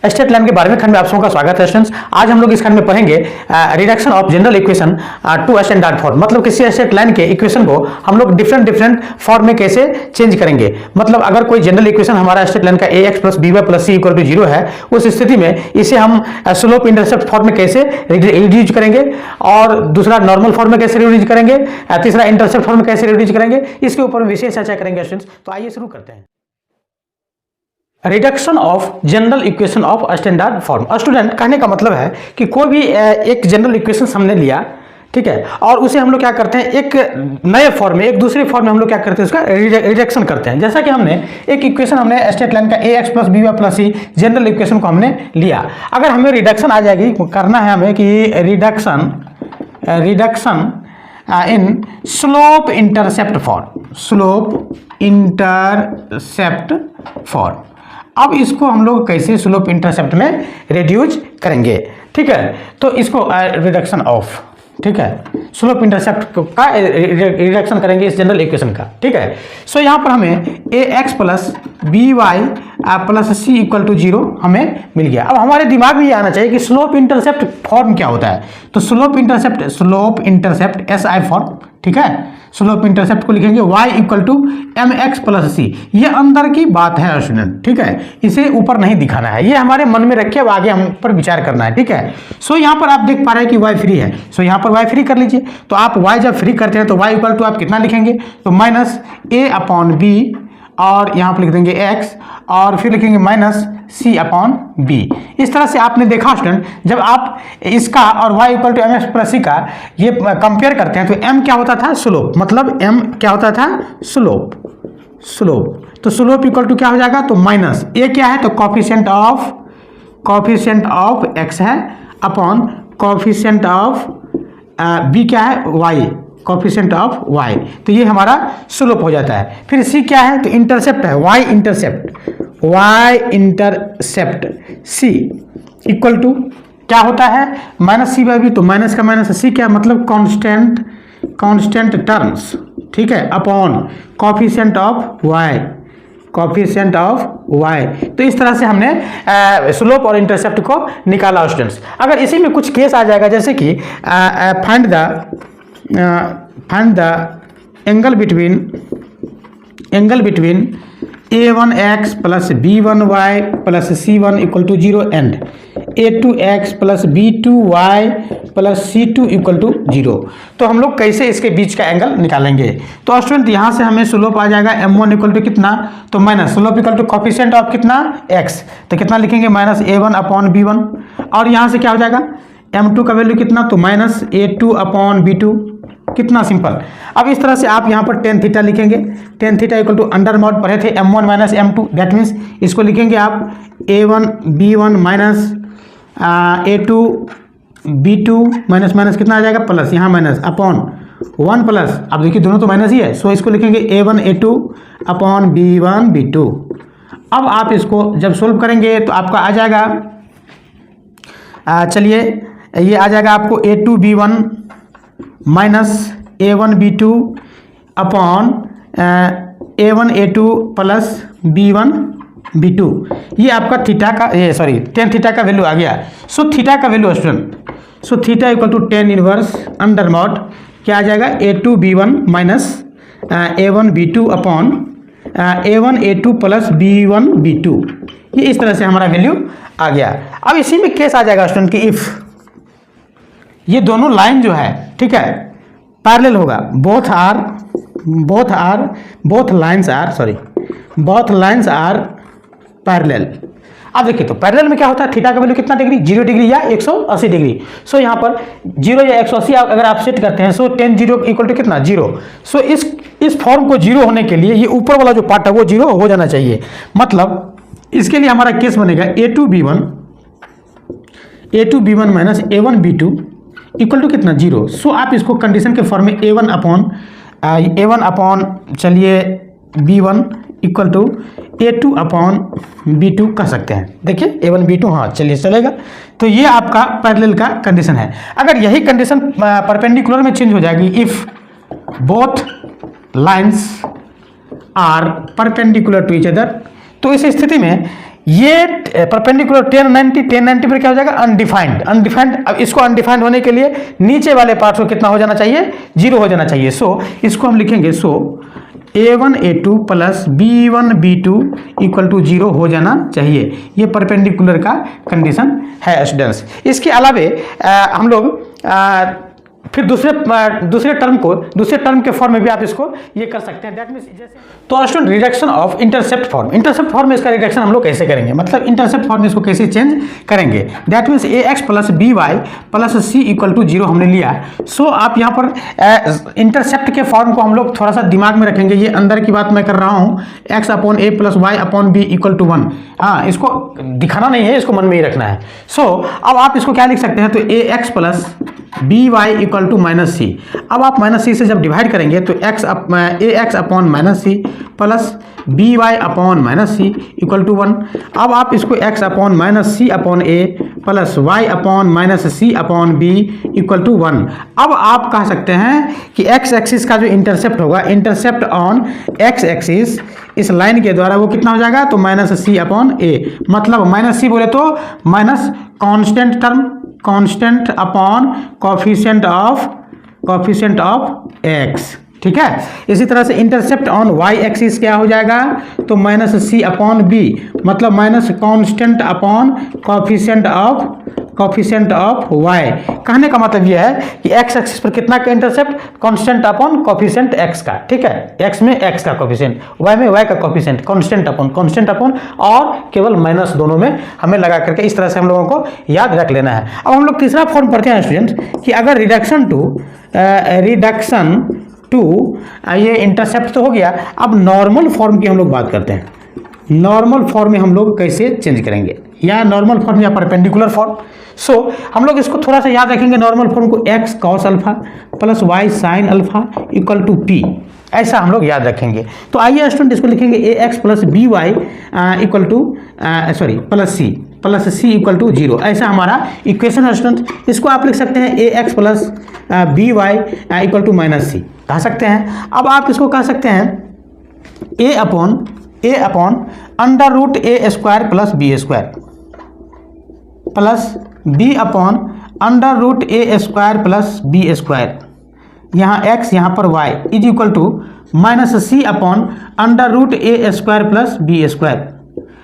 Straight line के बारे में खंड में आप सबका स्वागत है स्टूडेंट्स। आज हम लोग इस खंड में पढ़ेंगे reduction of general equation two standard form. मतलब किसी स्ट्रेट लाइन के इक्वेशन को हम लोग डिफरेंट फॉर्म में कैसे चेंज करेंगे। मतलब अगर कोई जनरल इक्वेशन हमारा स्ट्रेट लाइन का ax plus by plus c equal to 0 है, उस स्थिति में इसे हम स्लोप इंटरसेप्ट फॉर्म में कैसे रिड्यूस करेंगे, और दूसरा नॉर्मल फॉर्म में कैसे रिड्यूस करेंगे, तीसरा इंटरसेप्ट फॉर्म में कैसे रिड्यूस करेंगे, इसके ऊपर विशेष चर्चा करेंगे स्टूडेंट्स। तो आइए शुरू करते हैं। Reduction of general equation of standard form. Student, कहने का मतलब है कि कोई भी एक जनरल इक्वेशन हमने लिया, ठीक है, और उसे हम लोग क्या करते हैं, एक नए फॉर्म में, एक दूसरे फॉर्म में हम लोग क्या करते हैं, उसका रिडक्शन करते हैं। जैसा कि हमने एक इक्वेशन हमने स्ट्रेट लाइन का ax plus by plus c general equation को हमने लिया। अगर हमें रिडक्शन आ जाएगी, करना है हमें कि reduction in slope intercept form. अब इसको हम लोग कैसे स्लोप इंटरसेप्ट में रिड्यूस करेंगे, ठीक है। तो इसको रिडक्शन ऑफ, ठीक है, स्लोप इंटरसेप्ट का रिडक्शन करेंगे इस जनरल इक्वेशन का, ठीक है। सो यहाँ पर हमें ax plus by plus c equal to 0 हमें मिल गया। अब हमारे दिमाग में ये आना चाहिए कि स्लोप इंटरसेप्ट फॉर्म क्या होता है। तो स्लोप इंटरसेप्ट SI फॉर्म, ठीक है। स्लोप इंटरसेप्ट को लिखेंगे y equal to mx plus c। ये अंदर की बात है स्टूडेंट, ठीक है, इसे ऊपर नहीं दिखाना है, ये हमारे मन में रखिए, अब आगे हम पर विचार करना है, ठीक है। सो यहाँ पर आप देख पा रहे हैं कि y फ्री है, सो यहाँ पर y फ्री कर लीजिए। तो आप y जब फ्री करते हैं तो y इक्वल टू आप कितना लिखेंगे, तो माइनस a अपॉन b, और यहाँ पर लिख देंगे x, और फिर लिखेंगे माइनस c अपॉन b। इस तरह से आपने देखा स्टूडेंट, जब आप इसका और y equal to mx plus c का ये कंपेयर करते हैं तो m क्या होता था, स्लोप। मतलब m क्या होता था, स्लोप। तो स्लोप इक्वल टू क्या हो जाएगा, तो माइनस a क्या है, तो कॉफिशिएंट ऑफ x है, अपॉन कॉफिशिएंट ऑफ b क्या है, y, कॉफिशिएंट ऑफ y। तो ये हमारा स्लोप हो जाता है। फिर c क्या है, तो इंटरसेप्ट है, y intercept c equal to क्या होता है, माइनस c बाई b। तो माइनस का माइनस c क्या, मतलब कांस्टेंट टर्म्स, ठीक है, अपॉन कॉफिशिएंट ऑफ y। तो इस तरह से हमने स्लोप और इंटरसेप्ट को निकाला स्टूडेंट्स। अगर इसी में कुछ केस आ जाएगा, जैसे कि find the angle between a1x plus b1y plus c1 equal to 0 and a2x plus b2y plus c2 equal to 0। तो हम लोग कैसे इसके बीच का एंगल निकालेंगे। तो स्टूडेंट, यहाँ से हमें स्लोप आ जाएगा m1 इक्वल टू कितना, तो minus slope equal to coefficient of कितना, x। तो कितना लिखेंगे, माइनस a1 अपॉन b1, और यहाँ से क्या हो जाएगा, m2 का वैल्यू कितना, तो माइनस a2 अपॉन b2। कितना सिंपल। अब इस तरह से आप यहाँ पर टेन थीटा लिखेंगे, tan theta equal to under mod पढ़े थे m1 minus m2, that means इसको लिखेंगे आप a1 b1 minus a2 b2 minus minus कितना आ जाएगा, प्लस, यहाँ माइनस अपॉन 1 प्लस, अब देखिए दोनों तो माइनस ही है, सो इसको लिखेंगे a1 a2 upon b1 b2। अब आप इसको जब सोल्व करेंगे तो आपका आ जाएगा, चलिए ये आ जाएगा आपको a2 b1 minus a1 b2 upon a1 a2 plus b1 b2। ये आपका थीटा का, ये सॉरी टेन थीटा का वैल्यू आ गया। सो थीटा का value student, so theta equal to tan inverse under mod क्या आ जाएगा, a2 b1 minus a1 b2 upon a1 a2 plus b1 b2। ये इस तरह से हमारा वैल्यू आ गया। अब इसी में केस आ जाएगा स्टूडेंट कि इफ ये दोनों लाइन जो है, ठीक है, पैरेलल होगा, बोथ लाइन्स आर पैरेलल। अब देखिए, तो पैरेलल में क्या होता है, थीटा का वैल्यू कितना डिग्री, 0 डिग्री या 180 डिग्री। सो यहाँ पर 0 या 180 अगर आप सेट करते हैं, सो टेन 0 इक्वल टू कितना, 0। सो इस फॉर्म को 0 होने के लिए ये ऊपर वाला जो पार्ट है वो 0 हो जाना चाहिए। मतलब इसके लिए हमारा केस बनेगा a2 b1 minus a1 b2 equal to कितना, 0। सो आप इसको कंडीशन के फॉर्म में a1 अपॉन चलिए b1 equal to a2 upon b2 कर सकते हैं। देखिए a1 b2, हाँ चलिए चलेगा। तो ये आपका पैरेलल का कंडीशन है। अगर यही कंडीशन परपेंडिकुलर में चेंज हो जाएगी, if both lines are perpendicular to each other, तो इस स्थिति में ये परपेंडिकुलर 1090 पर क्या हो जाएगा, अनडिफाइंड। अब इसको अनडिफाइंड होने के लिए नीचे वाले पार्ट को कितना हो जाना चाहिए, 0 हो जाना चाहिए। सो इसको हम लिखेंगे, सो A1 A2 plus B1 B2 equal to 0 हो जाना चाहिए। ये परपेंडिकुलर का कंडीशन है स्टूडेंट्स। इसके अलावे हम लोग फिर दूसरे टर्म के फॉर्म में भी आप इसको ये कर सकते हैं। दैट मीन्स जैसे, तो student reduction of intercept form में इसका रिडक्शन हम लोग कैसे करेंगे, मतलब इंटरसेप्ट फॉर्म में इसको कैसे चेंज करेंगे। That means AX plus BY plus C equal to 0 हमने लिया। सो आप यहाँ पर इंटरसेप्ट के फॉर्म को हम लोग थोड़ा सा दिमाग में रखेंगे। ये अंदर की बात मैं कर रहा हूँ, X upon A plus Y upon B equal to 1। हाँ, इसको दिखाना नहीं है, इसको मन में ही रखना है। सो अब आप इसको क्या लिख सकते हैं, तो AX plus BY equal to minus C। अब आप माइनस C से जब डिवाइड करेंगे तो AX upon minus C plus BY upon minus C equal to 1। अब आप इसको X upon minus C upon A plus Y upon minus C upon B equal to 1। अब आप कह सकते हैं कि X एक्सिस का जो इंटरसेप्ट होगा, इंटरसेप्ट ऑन X एक्सिस इस लाइन के द्वारा वो कितना हो जाएगा, तो माइनस C अपॉन A। मतलब माइनस C बोले तो minus constant term, constant upon coefficient of x। ठीक है, इसी तरह से इंटरसेप्ट ऑन y एक्सिस क्या हो जाएगा, तो माइनस C अपॉन B, मतलब minus constant upon coefficient of y। कहने का मतलब यह है कि x एक्सिस पर कितना का intercept, constant upon coefficient x का। ठीक है, x में x का कोफिशिएंट, y में y का कोफिशिएंट, कांस्टेंट अपॉन और केवल माइनस दोनों में हमें लगा करके इस तरह से हम लोगों को याद रख लेना है। अब हम लोग तीसरा फॉर्म पढ़ते हैं स्टूडेंट कि अगर रिडक्शन टू ये इंटरसेप्ट तो हो गया, अब नॉर्मल फॉर्म की हम लोग बात करते हैं। नॉर्मल फॉर्म में हम लोग कैसे चेंज करेंगे, या नॉर्मल फॉर्म या परपेंडिकुलर फॉर्म। सो हम लोग इसको थोड़ा सा याद रखेंगे। नॉर्मल फॉर्म को x cos alpha plus y sine alpha equal to p, ऐसा हम लोग याद रखेंगे। तो आइए स्टूडेंट इसको लिखेंगे AX plus BY equal to plus C equal to 0। ऐसा हमारा इक्वेशन है स्टूडेंट। इसको आप लिख सकते हैं AX plus BY equal to minus C कह सकते हैं। अब आप इसको कह सकते हैं A upon under root A square plus B square plus B upon under root A square plus B square, यहाँ x यहाँ पर y is equal to minus C upon under root A square plus B square.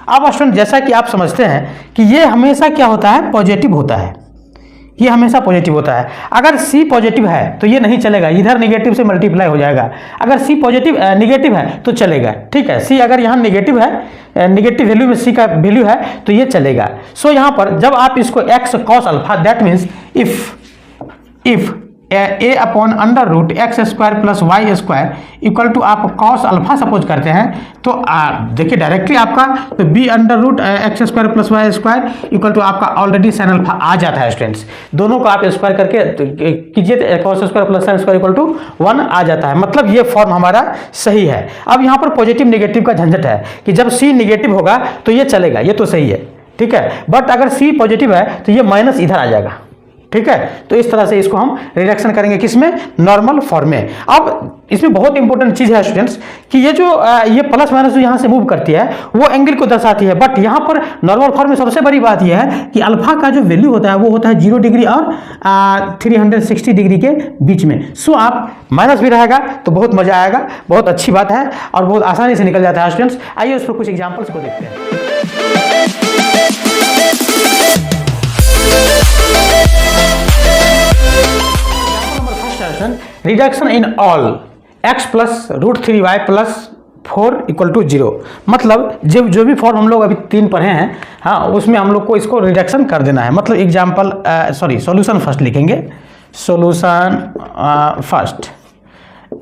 अब student जैसा कि आप समझते हैं कि ये हमेशा क्या होता है, पॉजिटिव होता है। ये हमेशा पॉजिटिव होता है। अगर C पॉजिटिव है तो ये नहीं चलेगा, इधर नेगेटिव से मल्टीप्लाई हो जाएगा। अगर C नेगेटिव है तो चलेगा। ठीक है, C अगर यहाँ नेगेटिव है, नेगेटिव वैल्यू में C का वैल्यू है तो ये चलेगा। सो यहाँ पर जब आप इसको x cos alpha, that means if A upon under root x square plus y square equal to आप cos अल्फा सपोज करते हैं, तो देखिए डायरेक्टली आपका तो b under root x square plus y square equal to आपका already sine alpha आ जाता है स्टूडेंट्स। दोनों को आप स्क्वायर करके कीजिए तो cos square plus sine square equal to 1 आ जाता है। मतलब ये फॉर्म हमारा सही है। अब यहाँ पर पॉजिटिव नेगेटिव का झंझट है कि जब C नेगेटिव होगा तो ये चलेगा, ये तो सही है। ठीक है, बट अगर C पॉजिटिव है तो ये माइनस इधर आ जाएगा। ठीक है, तो इस तरह से इसको हम रिडक्शन करेंगे, किसमें, नॉर्मल फॉर्म में। अब इसमें बहुत इंपॉर्टेंट चीज है स्टूडेंट्स कि ये जो ये प्लस माइनस जो यहाँ से मूव करती है वो एंगल को दर्शाती है। बट यहाँ पर नॉर्मल फॉर्म में सबसे बड़ी बात यह है कि अल्फा का जो वैल्यू होता है वो होता है 0 डिग्री और 360 डिग्री के बीच में। सो आप माइनस भी रहेगा तो बहुत मजा आएगा, बहुत अच्छी बात है और बहुत आसानी से निकल जाता है स्टूडेंट्स। आइए उस पर कुछ एग्जाम्पल्स को देखते हैं। Reduction in all x plus root 3y plus 4 equal to 0। मतलब जो भी फॉर्म हम लोग अभी 3 पढ़े हैं, हाँ, उसमें हम लोग को इसको रिडक्शन कर देना है। मतलब एग्जाम्पल सॉल्यूशन फर्स्ट लिखेंगे। Solution first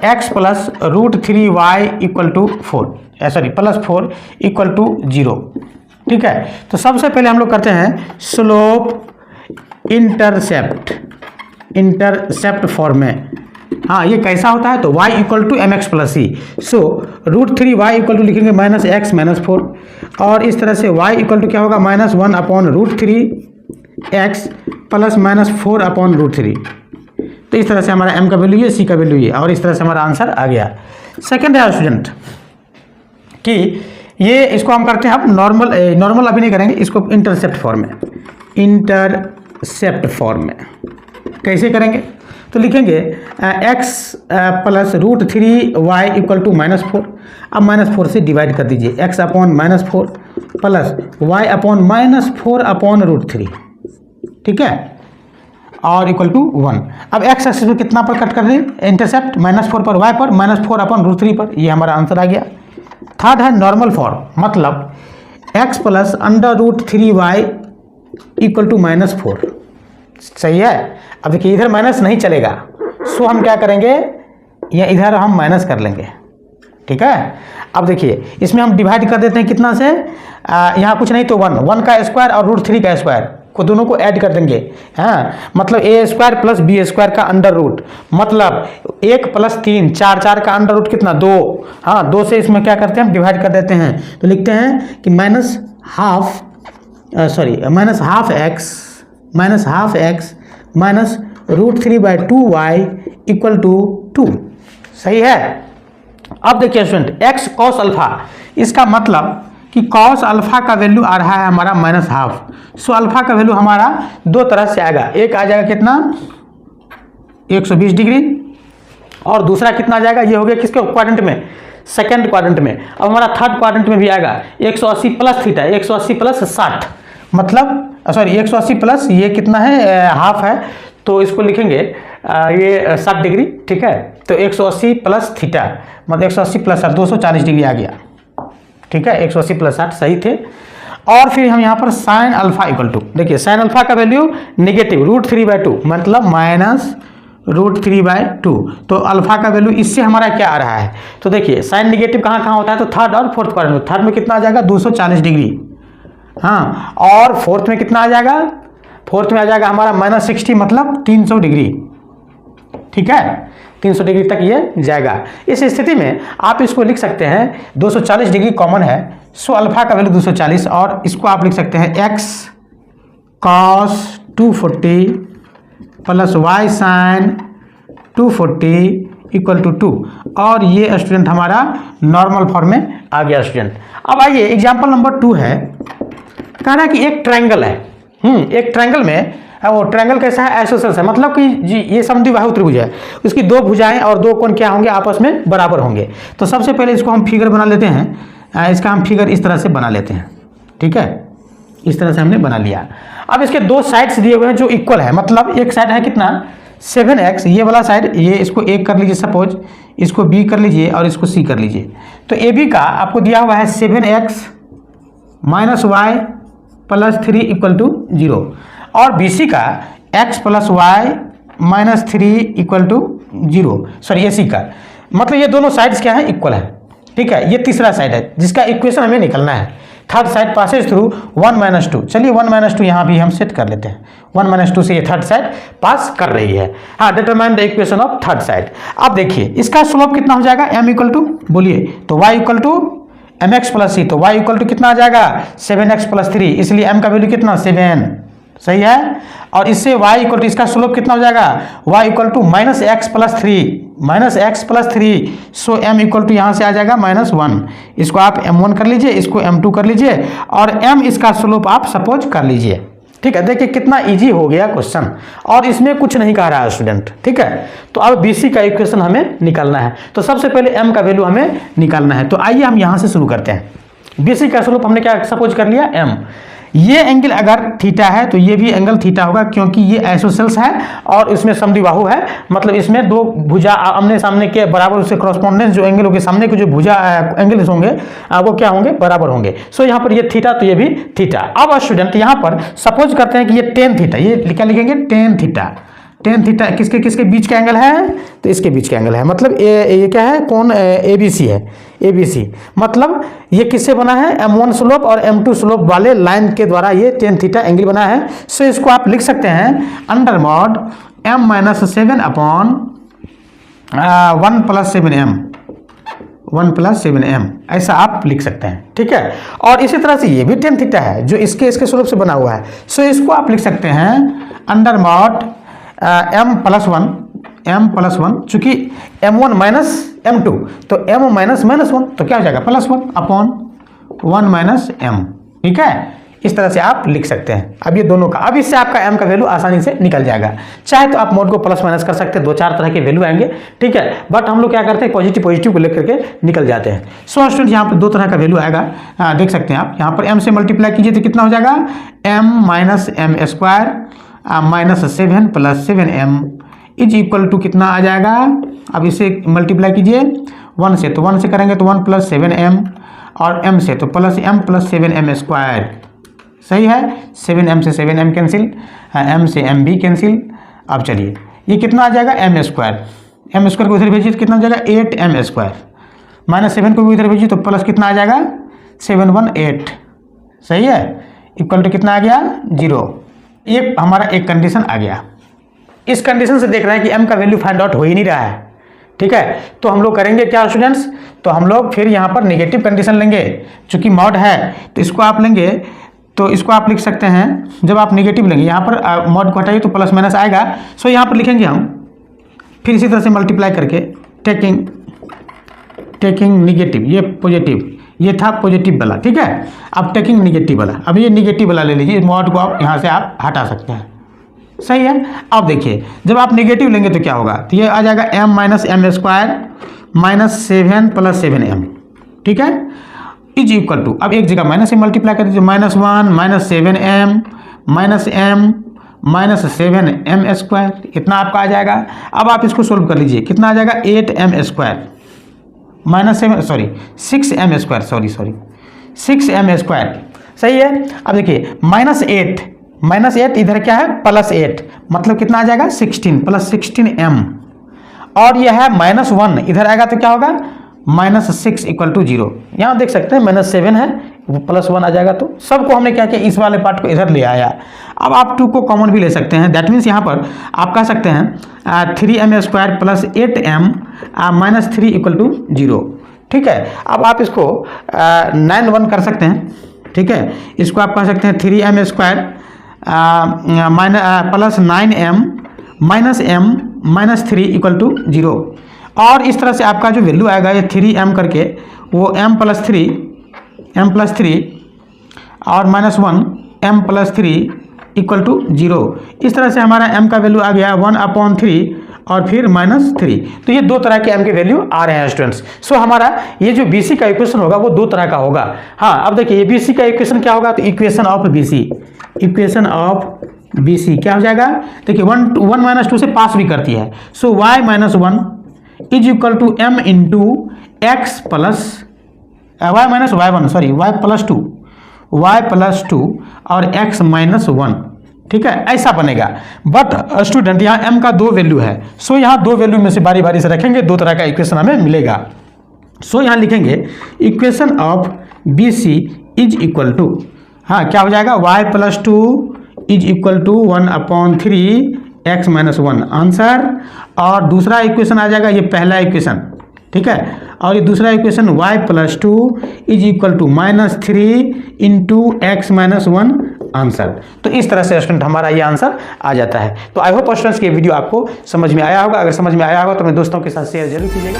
x plus root 3y equal to 4 plus 4 equal to 0। ठीक है, तो सबसे पहले हम लोग करते हैं स्लोप इंटरसेप्ट फॉर्म में। हाँ, ये कैसा होता है, तो y equal to mx plus c। So root 3y equal to लिखेंगे माइनस x माइनस 4, और इस तरह से y इक्वल टू क्या होगा, minus 1 upon root 3x plus minus 4 upon root 3। तो इस तरह से हमारा m का वैल्यू है, c का वैल्यू है, और इस तरह से हमारा आंसर आ गया। सेकेंड है स्टूडेंट कि ये इसको हम करते हैं अब नॉर्मल अभी नहीं करेंगे, इसको इंटरसेप्ट फॉर्म में, इंटरसेप्ट फॉर्म में कैसे करेंगे? तो लिखेंगे x plus √3y equal to -4। अब -4 से डिवाइड कर दीजिए, x upon -4 plus y upon -4 upon √3, ठीक है, और इक्वल टू 1। अब x एक्सिस में कितना पर कट कर दें इंटरसेप्ट? -4 पर, y पर, -4 अपॉन √3 पर, ये हमारा आंसर आ गया। थर्ड है नॉर्मल फॉर्म, मतलब x plus √3y equal to -4, सही है। अब देखिए इधर माइनस नहीं चलेगा, सो हम क्या करेंगे, या इधर हम माइनस कर लेंगे, ठीक है। अब देखिए इसमें हम डिवाइड कर देते हैं कितना से, यहाँ कुछ नहीं तो 1 का स्क्वायर और √3 का स्क्वायर को दोनों को ऐड कर देंगे, हाँ, मतलब a² प्लस b² का अंडर रूट, मतलब 1 प्लस 3 4 का अंडर रूट कितना 2, हाँ 2 से इसमें क्या करते हैं हम डिवाइड कर देते हैं, तो लिखते हैं कि -half x minus √3/2y equal to 2, सही है। अब देखिए स्टूडेंट x cos अल्फा, इसका मतलब कि cos अल्फा का वैल्यू आ रहा है हमारा -हाफ, सो अल्फा का वैल्यू हमारा दो तरह से आएगा, एक आ जाएगा कितना 120 डिग्री, और दूसरा कितना आ जाएगा, ये हो गया किसके क्वाड्रेंट में, सेकंड क्वाड्रेंट में। अब हमारा थर्ड क्वाड्रेंट में भी आएगा 180 प्लस थीटा, 180 प्लस 60, मतलब सॉरी 180 प्लस ये कितना है हाफ है, तो इसको लिखेंगे ये 60 डिग्री, ठीक है। तो 180 प्लस थीटा मतलब 180 प्लस 60 240 डिग्री आ गया, ठीक है। 180 प्लस 60 सही थे। और फिर हम यहाँ पर साइन अल्फा इक्वल टू, देखिए साइन अल्फा का वैल्यू नेगेटिव √3/2 मतलब -√3/2, तो अल्फा का वैल्यू इससे हमारा क्या आ रहा है, तो देखिए साइन नेगेटिव कहाँ कहाँ होता है, तो थर्ड और फोर्थ क्वाड्रेंट में। थर्ड में कितना आ जाएगा 240 डिग्री, हाँ, और फोर्थ में कितना आ जाएगा, फोर्थ में आ जाएगा हमारा -60 मतलब 300 डिग्री, ठीक है, 300 डिग्री तक ये जाएगा। इस स्थिति में आप इसको लिख सकते हैं 240 डिग्री कॉमन है, सो अल्फा का वैल्यू 240, और इसको आप लिख सकते हैं x cos 240 plus y sin 240 equal to 2, और ये स्टूडेंट हमारा नॉर्मल फॉर्म में आ गया स्टूडेंट। अब आइए एग्जाम्पल नंबर 2 है, कहना कि एक ट्रायंगल है, एक ट्रायंगल में वो ट्रायंगल कैसा है, आइसोसेल्स है, मतलब कि जी ये समद्विबाहु त्रिभुज है, उसकी दो भुजाएं और दो कोण क्या होंगे, आपस में बराबर होंगे। तो सबसे पहले इसको हम फिगर बना लेते हैं, इसका हम फिगर इस तरह से बना लेते हैं, ठीक है, इस तरह से हमने बना लिया। अब इसके दो साइड्स दिए हुए हैं जो इक्वल है, मतलब एक साइड है कितना 7x, ये वाला साइड, ये इसको A कर लीजिए, सपोज इसको B कर लीजिए और इसको C कर लीजिए। तो AB का आपको दिया हुआ है 7x minus y plus 3 equal to 0, और BC का x plus y minus 3 equal to 0, sorry AC का, मतलब ये दोनों साइड्स क्या है, इक्वल है, ठीक है। ये तीसरा साइड है जिसका इक्वेशन हमें निकलना है, थर्ड साइड पासेज थ्रू 1 - 2, चलिए 1 - 2 यहाँ भी हम सेट कर लेते हैं, 1 - 2 से ये थर्ड साइड पास कर रही है, हाँ, determine the equation of third side. अब देखिए इसका स्लोप कितना हो जाएगा, m इक्वल टू, बोलिए, तो y equal to mx plus c, तो y इक्वल टू कितना आ जाएगा 7x प्लस 3, इसलिए m का वैल्यू कितना 7, सही है। और इससे y इक्वल टू, इसका स्लोप कितना हो जाएगा, y equal to -x plus 3, so m equal to यहाँ से आ जाएगा -1, इसको आप m1 कर लीजिए, इसको m2 कर लीजिए, और m इसका स्लोप आप सपोज कर लीजिए, ठीक है। देखिए कितना इजी हो गया क्वेश्चन, और इसमें कुछ नहीं कह रहा है स्टूडेंट, ठीक है। तो अब BC का इक्वेशन हमें निकालना है, तो सबसे पहले m का वैल्यू हमें निकालना है। तो आइए हम यहाँ से शुरू करते हैं। BC का स्लोप हमने क्या सपोज कर लिया, m। ये एंगल अगर थीटा है तो ये भी एंगल थीटा होगा, क्योंकि ये आइसोसेल्स है और इसमें समद्विबाहु है, मतलब इसमें दो भुजा आमने सामने के बराबर, उससे कॉरस्पॉन्डेंस जो एंगल होंगे, सामने के जो भुजा एंगल्स होंगे वो क्या होंगे, बराबर होंगे। सो यहाँ पर ये थीटा, तो ये भी थीटा। अब स्टूडेंट यहाँ पर सपोज करते हैं कि ये टेन थीटा, ये क्या लिखेंगे, टेन थीटा किसके किसके बीच का एंगल है, तो इसके बीच का एंगल है, मतलब ये क्या है, कौन ABC है, ABC, मतलब ये किससे बना है, m1 स्लोप और m2 स्लोप वाले लाइन के द्वारा ये टेन थीटा एंगल बना है। सो इसको आप लिख सकते हैं under mod m-7 upon 1 + 7m, ऐसा आप लिख सकते हैं, ठीक है। और इसी तरह से ये भी टेन थीटा है जो इसके स्लोप से बना हुआ है, सो इसको आप लिख सकते हैं अंडर मॉड m+1, चूंकि m1 - m2, तो m - -1, तो क्या हो जाएगा +1 अपॉन 1 माइनस एम, ठीक है। इस तरह से आप लिख सकते हैं। अब ये दोनों का, अब इससे आपका m का वैल्यू आसानी से निकल जाएगा। चाहे तो आप मोड को प्लस माइनस कर सकते हैं, 2-4 तरह के वैल्यू आएंगे, ठीक है। बट हम लोग क्या करते हैं, पॉजिटिव को लेकर के निकल जाते हैं। सो स्टूडेंट यहाँ पर 2 तरह का वैल्यू आएगा, देख सकते हैं आप। यहाँ पर m से मल्टीप्लाई कीजिए तो कितना हो जाएगा, m minus M square minus 7 plus 7m is equal to कितना आ जाएगा। अब इसे मल्टीप्लाई कीजिए 1 से, तो 1 से करेंगे तो 1 प्लस 7m, और m से तो plus m plus 7m square, सही है। 7m से 7m कैंसिल, m से m भी कैंसिल। अब चलिए ये कितना आ जाएगा, m स्क्वायर को इधर भेजिए तो कितना हो जाएगा 8m स्क्वायर, माइनस 7 को भी इधर भेजिए तो प्लस कितना आ जाएगा 718, सही है, इक्वल टू कितना आ गया 0। ये हमारा एक कंडीशन आ गया। इस कंडीशन से देख रहे हैं कि m का वैल्यू फाइंड आउट हो ही नहीं रहा है, ठीक है। तो हम लोग करेंगे क्या स्टूडेंट्स, तो हम लोग फिर यहाँ पर नेगेटिव कंडीशन लेंगे। चूंकि मॉड है तो इसको आप लेंगे, तो इसको आप लिख सकते हैं, जब आप नेगेटिव लेंगे यहाँ पर मॉड को हटाइए तो प्लस माइनस आएगा। सो यहाँ पर लिखेंगे हम फिर इसी तरह से मल्टीप्लाई करके टेकिंग निगेटिव, ये पॉजिटिव, ये था पॉजिटिव वाला, ठीक है। अब टेकिंग निगेटिव वाला, अब ये निगेटिव वाला ले लीजिए, मॉड को आप यहाँ से आप हटा सकते हैं, सही है। अब देखिए जब आप नेगेटिव लेंगे तो क्या होगा, तो ये आ जाएगा m minus M square minus 7 plus 7m, ठीक है, इज इक्वल टू, अब एक जगह माइनस से मल्टीप्लाई कर दीजिए, -1 minus 7m minus m minus 7m square, इतना आपका आ जाएगा। अब आप इसको सोल्व कर लीजिए, कितना आ जाएगा 8m square minus 6m square, sorry 6m square, सही है। अब देखिए -8 इधर क्या है +8, मतलब कितना आ जाएगा 16 प्लस 16m, और यह है -1 इधर आएगा तो क्या होगा -6 इक्वल टू 0। यहाँ देख सकते हैं -7 है, वो +1 आ जाएगा। तो सबको हमने क्या किया, इस वाले पार्ट को इधर ले आया। अब आप 2 को कॉमन भी ले सकते हैं, दैट मीन्स यहाँ पर आप कह सकते हैं 3m square plus 8m minus 3 equal to 0, ठीक है। अब आप इसको 9-1 कर सकते हैं, ठीक है। इसको आप कह सकते हैं 3m square plus 9m minus m minus 3 equal to 0, और इस तरह से आपका जो वैल्यू आएगा ये 3m करके, वो m प्लस 3 और -1 m प्लस 3 इक्वल टू 0। इस तरह से हमारा m का वैल्यू आ गया 1/3 और फिर -3। तो ये 2 तरह के m के वैल्यू आ रहे हैं स्टूडेंट्स। सो हमारा ये जो BC का इक्वेशन होगा वो 2 तरह का होगा। हाँ, अब देखिए ये BC का इक्वेशन क्या होगा, तो इक्वेशन ऑफ BC क्या हो जाएगा, देखिए 1 - 2 से पास भी करती है। So y - 1 is equal to m into X plus y plus 2 और x माइनस 1, ठीक है, ऐसा बनेगा। बट स्टूडेंट यहाँ m का 2 वैल्यू है। सो यहाँ 2 वैल्यू में से बारी बारी से रखेंगे, 2 तरह का इक्वेशन हमें मिलेगा। सो यहाँ लिखेंगे equation of BC is equal to, हाँ क्या हो जाएगा, y plus 2 is equal to 1/3 x minus 1 answer. और दूसरा इक्वेशन आ जाएगा, ये पहला इक्वेशन, ठीक है, और ये दूसरा equation y plus 2 is equal to -3 into x minus 1 answer. तो इस तरह से स्टूडेंट हमारा ये आंसर आ जाता है। तो आई होप स्टूडेंट्स ये वीडियो आपको समझ में आया होगा। अगर समझ में आया होगा तो अपने दोस्तों के साथ शेयर जरूर कीजिएगा।